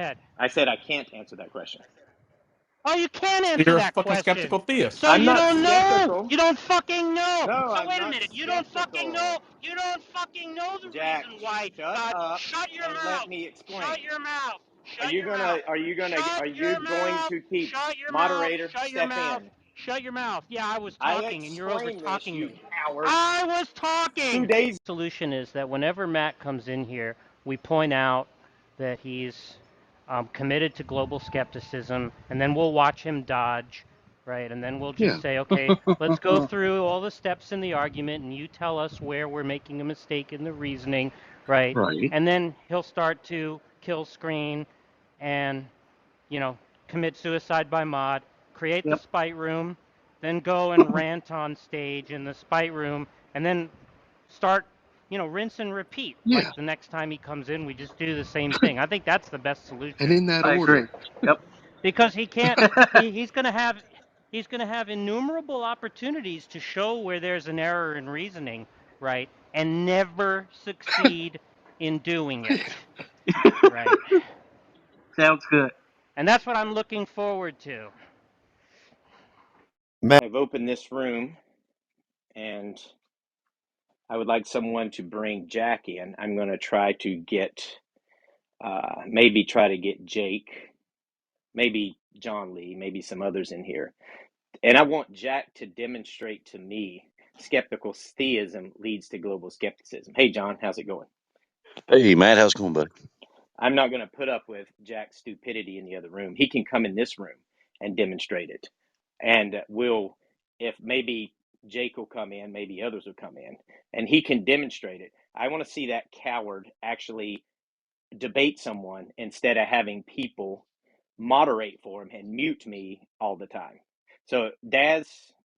ahead. I said I can't answer that question. Oh, you can answer You're a that fucking question. skeptical theist. So I'm you not don't know. skeptical. You don't fucking know. No, So I'm wait a not minute. You don't fucking know. skeptical. You don't fucking know the Jack, reason why shut God. up Shut your and mouth. let me explain. Shut your mouth. Are Shut you your mouth. are you going to keep Shut your moderator mouth. Shut your step mouth. in? Shut your mouth. Yeah, I was I talking and you're over explained this, talking you me. coward. I was talking. 2 days. Solution is that whenever Matt comes in here, we point out that he's committed to global skepticism, and then we'll watch him dodge, right? And then we'll just say, okay, let's go through all the steps in the argument, and you tell us where we're making a mistake in the reasoning, right? Right. And then he'll start to kill screen and, you know, commit suicide by mod, create the spite room, then go and rant on stage in the spite room, and then start, you know, rinse and repeat. Yeah. Like the next time he comes in, we just do the same thing. I think that's the best solution. And in that I order. agree. Yep. Because he can't. He's going to have innumerable opportunities to show where there's an error in reasoning, right, and never succeed in doing it, right. Sounds good. And that's what I'm looking forward to. I've opened this room, and I would like someone to bring Jack in. I'm going to try to get, maybe try to get Jake, maybe John Lee, maybe some others in here. And I want Jack to demonstrate to me skeptical theism leads to global skepticism. Hey, John, how's it going? Hey, Matt, how's it going, buddy? I'm not going to put up with Jack's stupidity in the other room. He can come in this room and demonstrate it. And we'll, if maybe Jake will come in, maybe others will come in, and he can demonstrate it. I want to see that coward actually debate someone instead of having people moderate for him and mute me all the time. So, Daz,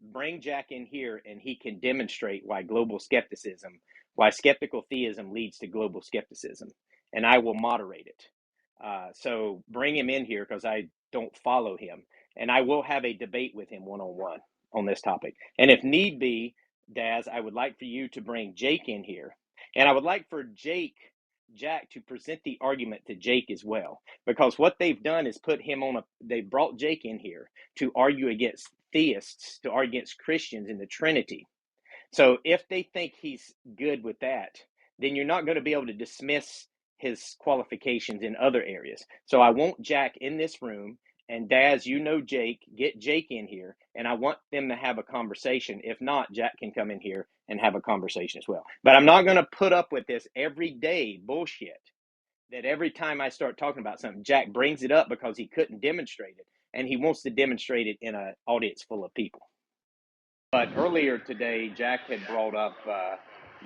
bring Jack in here and he can demonstrate why skeptical theism leads to global skepticism. And I will moderate it. So, bring him in here because I don't follow him. And I will have a debate with him one-on-one on this topic. And if need be, Daz, I would like for you to bring Jake in here. And I would like for Jack to present the argument to Jake as well, because what they've done is they brought Jake in here to argue against theists, to argue against Christians in the Trinity. So if they think he's good with that, then you're not going to be able to dismiss his qualifications in other areas. So I want Jack in this room, and Daz, you know Jake, get Jake in here, and I want them to have a conversation. If not, Jack can come in here and have a conversation as well. But I'm not going to put up with this everyday bullshit that every time I start talking about something, Jack brings it up because he couldn't demonstrate it, and he wants to demonstrate it in an audience full of people. But earlier today, Jack had brought up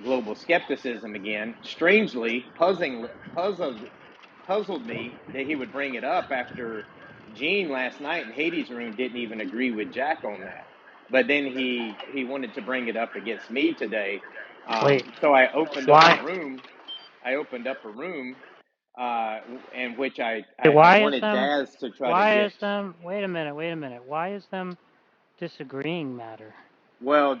global skepticism again. Strangely, puzzled me that he would bring it up after Gene last night in Hades' room didn't even agree with Jack on that. But then he wanted to bring it up against me today. So I opened up a room. In which I wanted Daz to try to get. Wait a minute. Why is them disagreeing matter? Well,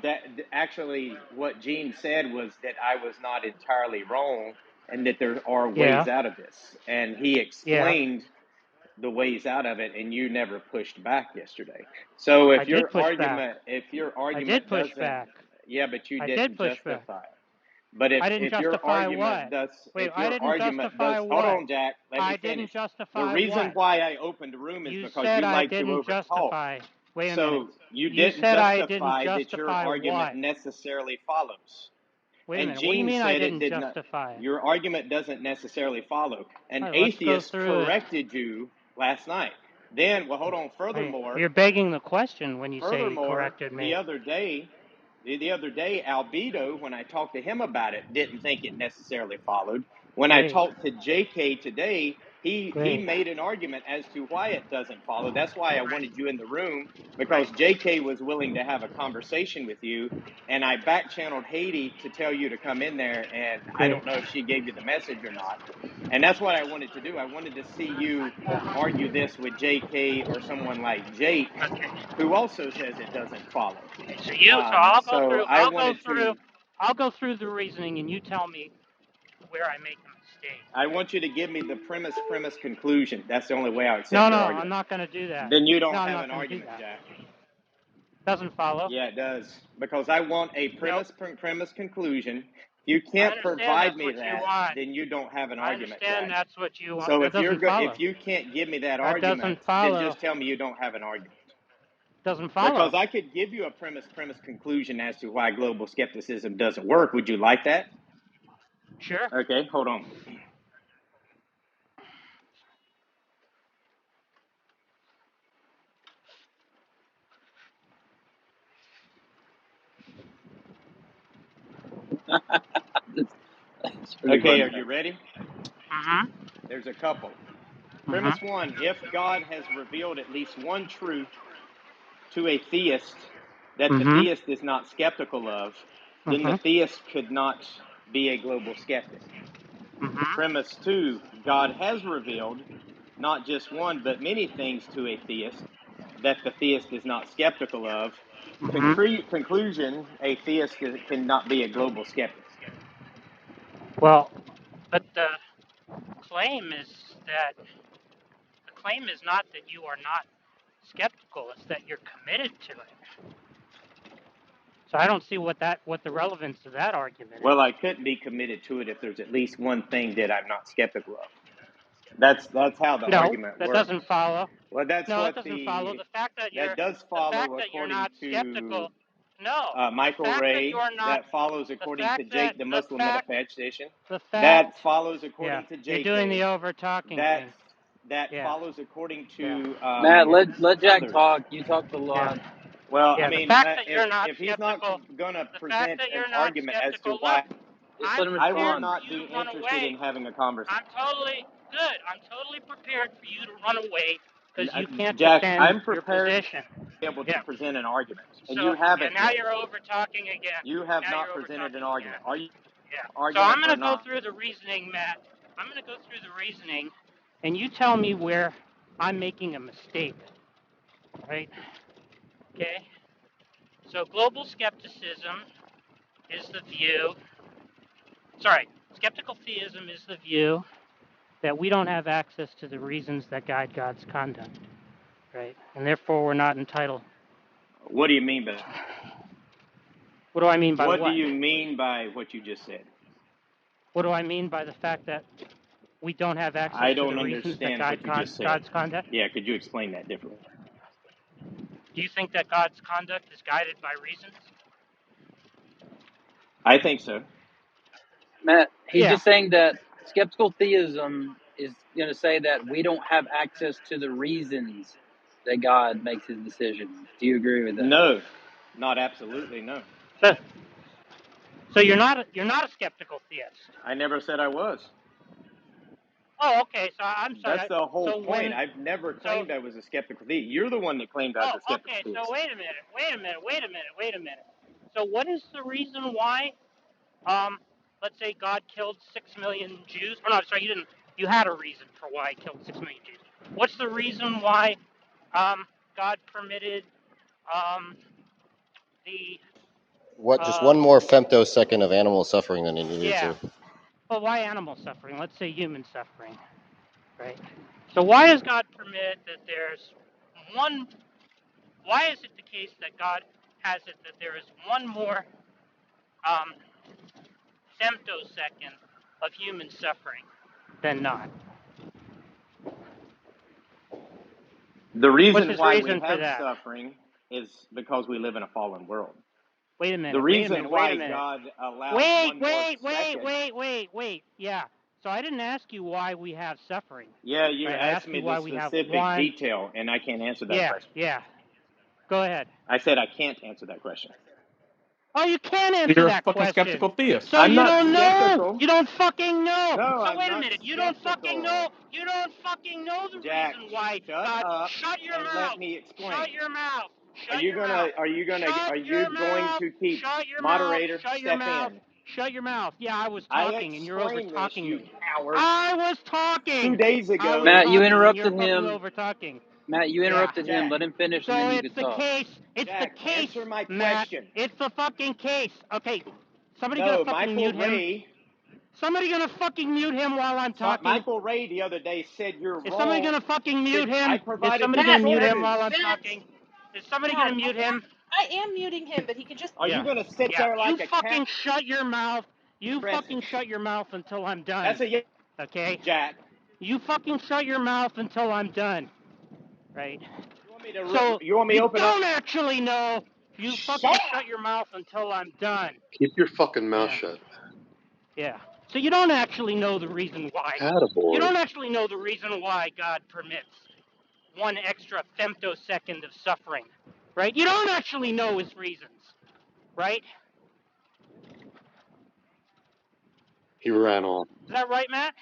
actually, what Gene said was that I was not entirely wrong and that there are ways out of this. And he explained the ways out of it, and you never pushed back yesterday. So if your argument push doesn't, back. Yeah, but you I didn't did push justify back. it. But I didn't if your justify argument what? does, Wait, if your I didn't argument justify does, what? hold on, Jack, let me I finish. didn't justify The reason what? why I opened the room is You because said you I like to didn't overtalk. justify. Wait a minute. So you You didn't said I didn't justify that your justify argument what? necessarily follows. Wait a And minute. What do you Gene mean said I it didn't did not. justify it? Your argument doesn't necessarily follow. An All right, let's go atheist through it. corrected you last night. Then, well, hold on. Furthermore, You're begging the question when you say he furthermore, corrected me. the other day, Albedo, when I talked to him about it, didn't think it necessarily followed. When I talked to JK today, he made an argument as to why it doesn't follow. That's why I wanted you in the room, because JK was willing to have a conversation with you, and I back-channeled Haiti to tell you to come in there, and I don't know if she gave you the message or not. And that's what I wanted to do. I wanted to see you argue this with JK or someone like Jake, who also says it doesn't follow. I'll go through the reasoning, and you tell me where I make a I want you to give me the premise, conclusion. That's the only way I'll accept No, your argument. I'm not going to do that. Then you don't No, I'm have not an going to do argument, that. Jack. Doesn't follow. Yeah, it does. Because I want a premise, conclusion. If you I can't understand provide that's me what you that, want. then you don't have an I argument, understand Jack. that's what you want. So That doesn't follow. if you can't give me that That argument, doesn't then follow. just tell me you don't have an argument. Doesn't follow. Because I could give you a premise, conclusion as to why global skepticism doesn't work. Would you like that? Sure. Okay, hold on. Okay, are you ready? Mm-hmm. There's a couple. Premise one, if God has revealed at least one truth to a theist that the theist is not skeptical of, then the theist could not be a global skeptic. Premise two, God has revealed not just one but many things to a theist that the theist is not skeptical of. Conclusion, a theist cannot be a global skeptic. Well, but the claim is not that you are not skeptical, it's that you're committed to it. So I don't see what the relevance of that argument is. Well, I couldn't be committed to it if there's at least one thing that I'm not skeptical of. That's how the argument works. No, that doesn't follow. Well, that's no, what that doesn't follow. The fact that you're that does follow the fact that you're according not to skeptical. No, Michael the fact Ray. that you're not, That follows according to Jake the Muslim metaphysician. The fact That follows according to Jake. You're doing the over talking thing. That follows according to Matt. Let Jack others. talk. You talked a lot. Well, I mean, the fact that you're not if he's not going to present an not argument as to why, I will not be interested in having a conversation. I'm totally prepared for you to run away because you can't Jack, defend I'm prepared your position. to be able to present an argument, and So, you haven't. now you're over talking again. You have not presented an argument. Are you? So I'm going to go through the reasoning, Matt. I'm going to go through the reasoning, and you tell me where I'm making a mistake. Right? Okay? So global skepticism is the view. Skeptical theism is the view that we don't have access to the reasons that guide God's conduct. Right? And therefore we're not entitled. What do you mean by that? What do I mean by what? What do you mean by what you just said? What do I mean by the fact that we don't have access to the reasons that guide God's conduct? Yeah, could you explain that differently? Do you think that God's conduct is guided by reasons? I think so. Matt, he's just saying that skeptical theism is going to say that we don't have access to the reasons that God makes his decisions. Do you agree with that? No, not absolutely, no. So you're not a skeptical theist. I never said I was. Oh, okay. So I'm sorry. That's the whole point. I've never claimed I was a skeptical theist. You're the one that claimed I was a skeptical theist. So wait a minute. So what is the reason why, let's say God killed 6 million Jews? Oh, no, sorry, you didn't. You had a reason for why he killed 6 million Jews. What's the reason why God permitted just one more femtosecond of animal suffering than you needed to. Well, why animal suffering? Let's say human suffering, right? So why does God permit that there's one? Why is it the case that God has it that there is one more femtosecond of human suffering than not? The reason why we have suffering is because we live in a fallen world. Wait a minute. The reason why God allows Wait. Yeah. So I didn't ask you why we have suffering. Yeah, you asked me the specific detail, and I can't answer that question. Yeah. Go ahead. I said I can't answer that question. Oh, you can't answer that question. You're a fucking skeptical theist. So you don't know. You don't fucking know. No, so wait a minute. You don't fucking know. You don't fucking know the reason why God. Shut your mouth. Let me explain. Shut your mouth. Are you going to keep moderator step in? Shut your mouth. Yeah, I was talking and you're over talking me. I was talking 2 days ago. Matt, you interrupted him. Over talking. Matt, you interrupted him. Let him finish and then you can talk. It's the case. Answer my Matt. question. It's the fucking case. Okay. Somebody gonna fucking mute him. Somebody gonna fucking mute him while I'm talking? Michael Ray the other day said you're wrong. Is somebody gonna fucking mute him? I provided Is somebody gonna mute him while I'm talking? Is somebody gonna mute him? I am muting him, but he could just... Are you gonna sit there like a cat? You fucking shut your mouth. You fucking shut your mouth until I'm done. That's a yes. Okay? Jack. You fucking shut your mouth until I'm done. Right? You want me to open up? You don't actually know. You fucking shut your mouth until I'm done. Keep your fucking mouth shut. Yeah. So you don't actually know the reason why. Attaboy. You don't actually know the reason why God permits one extra femtosecond of suffering. Right? You don't actually know his reasons. Right? He ran off. Is that right, Matt?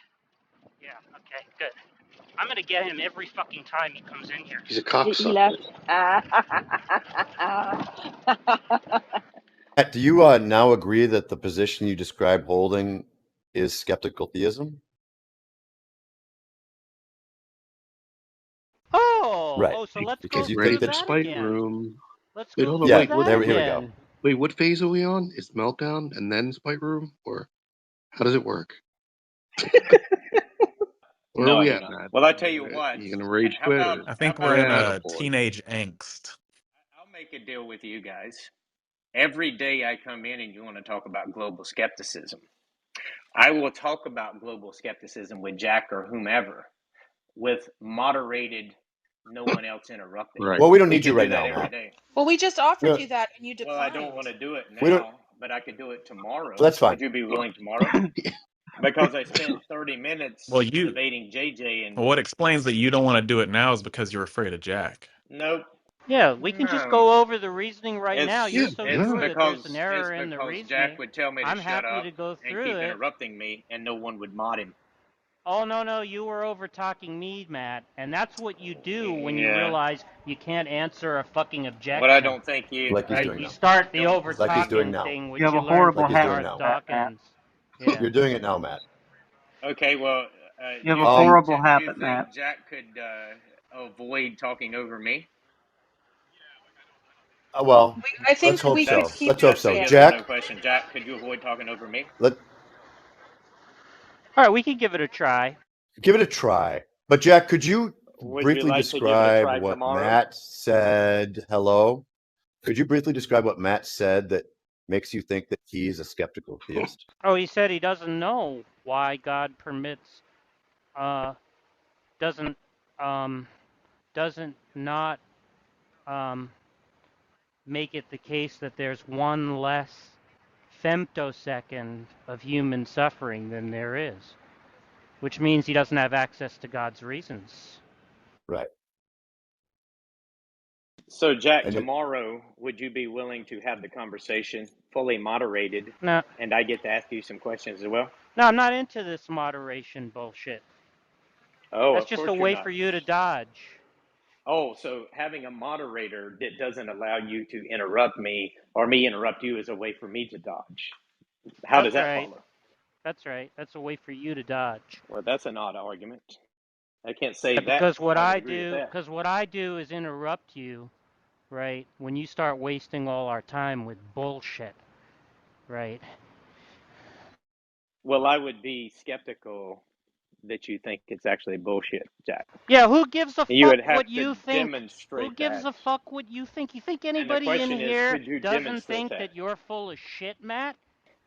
Yeah, okay, good. I'm gonna get him every fucking time he comes in here. He's a cocksucker. He left. Matt, do you now agree that the position you describe holding is skeptical theism? Oh, right. So let's because go you through think that that Spite again. room. Let's Wait, go hold on, through wait, that what, here we again. go. Wait, what phase are we on? Is meltdown and then spite room, or how does it work? Where are we at, Matt? Well, I tell you what. You gonna rage quit? I think we're in teenage angst. I'll make a deal with you guys. Every day I come in and you want to talk about global skepticism, I will talk about global skepticism with Jack or whomever, with moderated, no one else interrupting. Right. Well, we don't need you right do that now, every Matt. day. Well, we just offered you that, and you declined. Well, I don't want to do it We don't- now, but I could do it tomorrow. That's fine. Would you be willing tomorrow? Because I spent 30 minutes debating JJ and... Well, what explains that you don't want to do it now is because you're afraid of Jack. Nope. Yeah, we can just go over the reasoning right now. You're so it's sure that because, there's an error in the because reasoning. Jack would tell me to I'm shut happy up to go and through keep it. interrupting me, and no one would mod him. Oh, no, you were over-talking me, Matt. And that's what you do when you Yeah. realize you can't answer a fucking objection. But I don't think you... Like he's doing You now. start the Like he's over-talking doing now. thing, which You have you a learn horrible from habit, Garth Matt. Dawkins. Yeah. You're doing it now, Matt. Okay, well... You have a horrible do habit, you think Matt. Jack could avoid talking over me? Well, I think let's hope we so. could keep Let's hope so. Yes or Jack, no question. Jack, could you avoid talking over me? All right, we can give it a try. give it a try. But Jack, could you Would briefly you like to give it a describe try what tomorrow? Matt said? Hello? Could you briefly describe what Matt said that makes you think that he's a skeptical theist? Oh, he said he doesn't know why God permits, doesn't not make it the case that there's one less femtosecond of human suffering than there is, which means he doesn't have access to God's reasons. Right. So, Jack, tomorrow, would you be willing to have the conversation fully moderated? No. And I get to ask you some questions as well? No, I'm not into this moderation bullshit. Oh, that's just a way for you to dodge. Oh, so having a moderator that doesn't allow you to interrupt me or me interrupt you is a way for me to dodge. How does that follow? That's right. That's a way for you to dodge. Well, that's an odd argument. I can't say that. Because what I do is interrupt you, right, when you start wasting all our time with bullshit, right? Well, I would be skeptical that you think it's actually bullshit, Jack. Yeah, who gives a fuck what you think? Who gives a fuck what you think? You think anybody in here doesn't think that you're full of shit, Matt?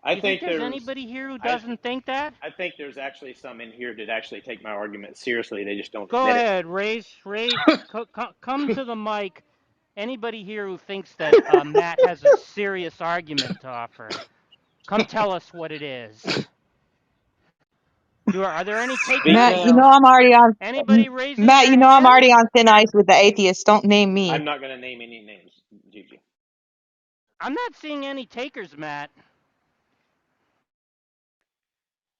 I think there's anybody here who doesn't think that? I think there's actually some in here that actually take my argument seriously. They just don't. Go ahead, raise, come to the mic. Anybody here who thinks that Matt has a serious argument to offer, come tell us what it is. Are there any takers? Matt, you know I'm already on. Anybody raise? Matt, you know I'm already on thin ice with the atheists. Don't name me. I'm not going to name any names, Gigi. I'm not seeing any takers, Matt.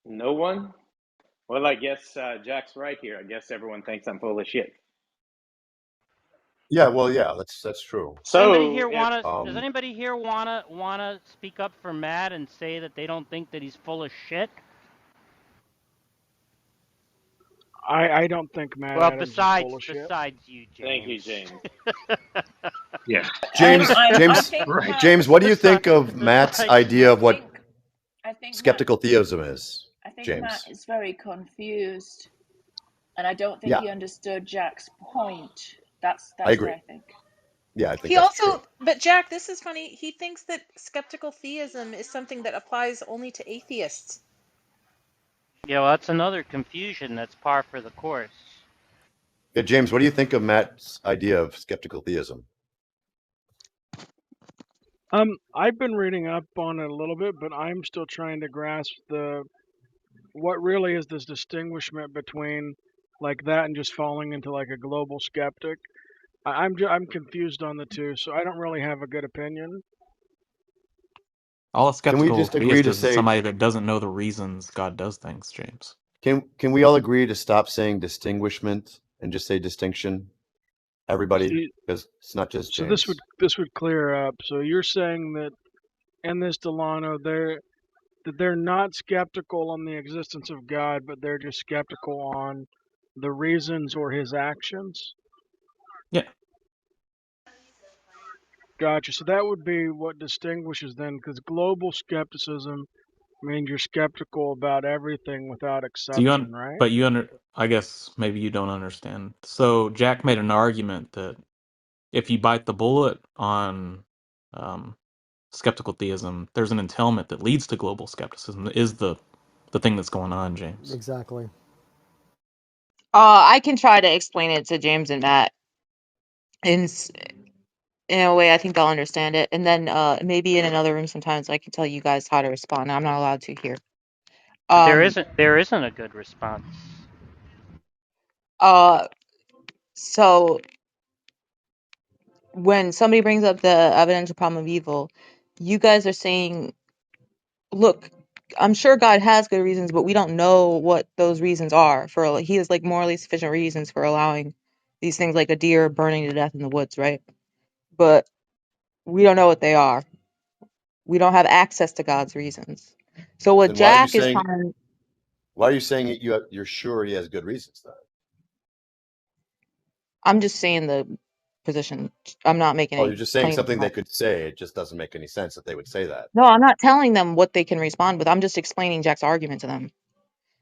No one? Well, I guess Jack's right here. I guess everyone thinks I'm full of shit. Yeah, well, yeah, that's true. So, does anybody here wanna speak up for Matt and say that they don't think that he's full of shit? I don't think Matt Adams is full of shit. Besides you, James. Thank you, James. Yeah. James, what do you think of Matt's idea of what skeptical theism is? think James. Matt is very confused, and I don't think he understood Jack's point. That's I agree. what I think. Yeah, I think He that's also, true. but Jack, this is funny. He thinks that skeptical theism is something that applies only to atheists. Yeah, well, that's another confusion that's par for the course. Yeah, James, what do you think of Matt's idea of skeptical theism? I've been reading up on it a little bit, but I'm still trying to grasp what really is this distinguishment between like that and just falling into like a global skeptic. I'm confused on the two, so I don't really have a good opinion. All a skeptical just agree theist to is say somebody that doesn't know the reasons God does things, James. Can we all agree to stop saying distinguishment and just say distinction? Everybody, because it's not just James. So this would clear up. So you're saying that in this Delano, they're not skeptical on the existence of God, but they're just skeptical on the reasons or his actions? Yeah. Gotcha. So that would be what distinguishes then, because global skepticism means you're skeptical about everything without exception, right? But I guess maybe you don't understand. So Jack made an argument that if you bite the bullet on skeptical theism, there's an entailment that leads to global skepticism. Is the thing that's going on, James? Exactly. I can try to explain it to James and Matt in a way I think they'll understand it, and then maybe in another room sometimes I can tell you guys how to respond. I'm not allowed to here. There isn't a good response. So when somebody brings up the evidential problem of evil, you guys are saying, look, I'm sure God has good reasons, but we don't know what those reasons are. He has like morally sufficient reasons for allowing these things, like a deer burning to death in the woods, right? But we don't know what they are. We don't have access to God's reasons. So what Jack is trying. Why are you saying you're sure he has good reasons, though? I'm just saying the position. I'm not making any you're just saying claim. something they could say. It just doesn't make any sense that they would say that. No, I'm not telling them what they can respond with. I'm just explaining Jack's argument to them.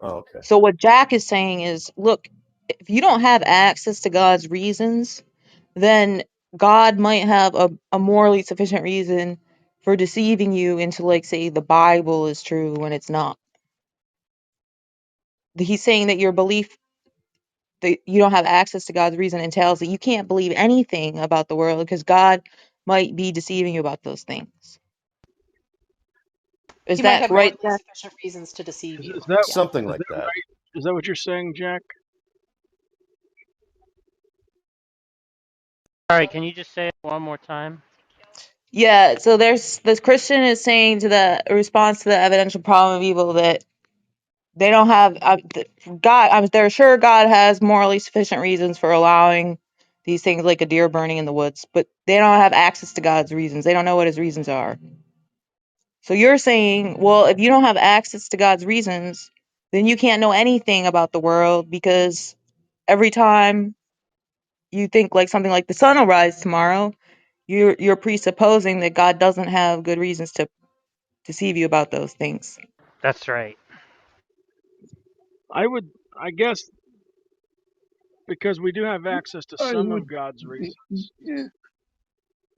Oh, okay. So what Jack is saying is, look, if you don't have access to God's reasons, then God might have a morally sufficient reason for deceiving you into, like, say, the Bible is true when it's not. He's saying that your belief that you don't have access to God's reason entails that you can't believe anything about the world because God might be deceiving you about those things. Is He might that have right? more sufficient reasons to deceive you. Is that something like that? Right? Is that what you're saying, Jack? Sorry, can you just say it one more time? Yeah, so there's this Christian is saying to the response to the evidential problem of evil that they don't have God. They're sure God has morally sufficient reasons for allowing these things like a deer burning in the woods, but they don't have access to God's reasons. They don't know what his reasons are. So you're saying, well, if you don't have access to God's reasons, then you can't know anything about the world because every time you think like something like the sun will rise tomorrow, you're presupposing that God doesn't have good reasons to deceive you about those things. That's right. I guess, because we do have access to some of God's reasons. Yeah.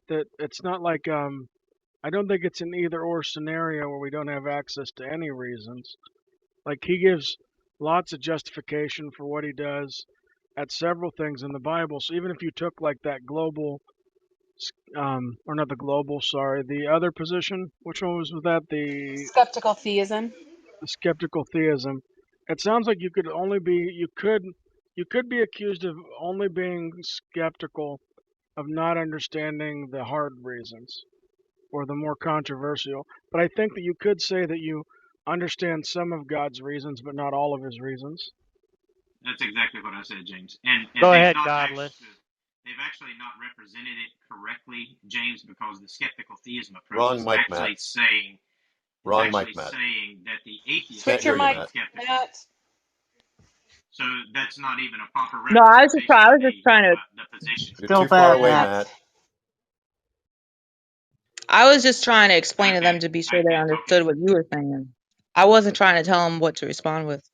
That it's not like I don't think it's an either or scenario where we don't have access to any reasons. Like he gives lots of justification for what he does at several things in the Bible. So even if you took like that global or not the global, sorry, the other position, which one was that? The Skeptical theism. The skeptical theism. It sounds like you could be accused of only being skeptical of not understanding the hard reasons or the more controversial. But I think that you could say that you understand some of God's reasons, but not all of his reasons. That's exactly what I said, James. And Go ahead, Godless. They've actually not represented it correctly, James, because the skeptical theism approach Wrong is mic, actually Matt. saying Wrong mic, Matt. saying that the atheist Switch your mic, skeptical. Matt. So that's not even a proper No, I was representation just trying to. the position. You're Still too far bad, away, Matt. Matt. I was just trying to explain to them Okay, to be sure I they can't talk understood what you were saying. I wasn't trying to tell him what to respond with.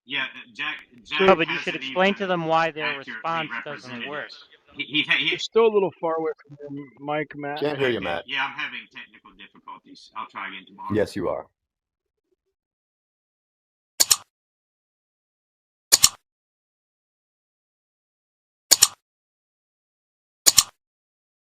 Yeah, No, Jack but you should hasn't explain even to them why their accurately response doesn't represented work. it. You're still a little far away from your mic, Matt. Can't hear you, Matt. Yeah, I'm having technical difficulties. I'll try again tomorrow. Yes, you are.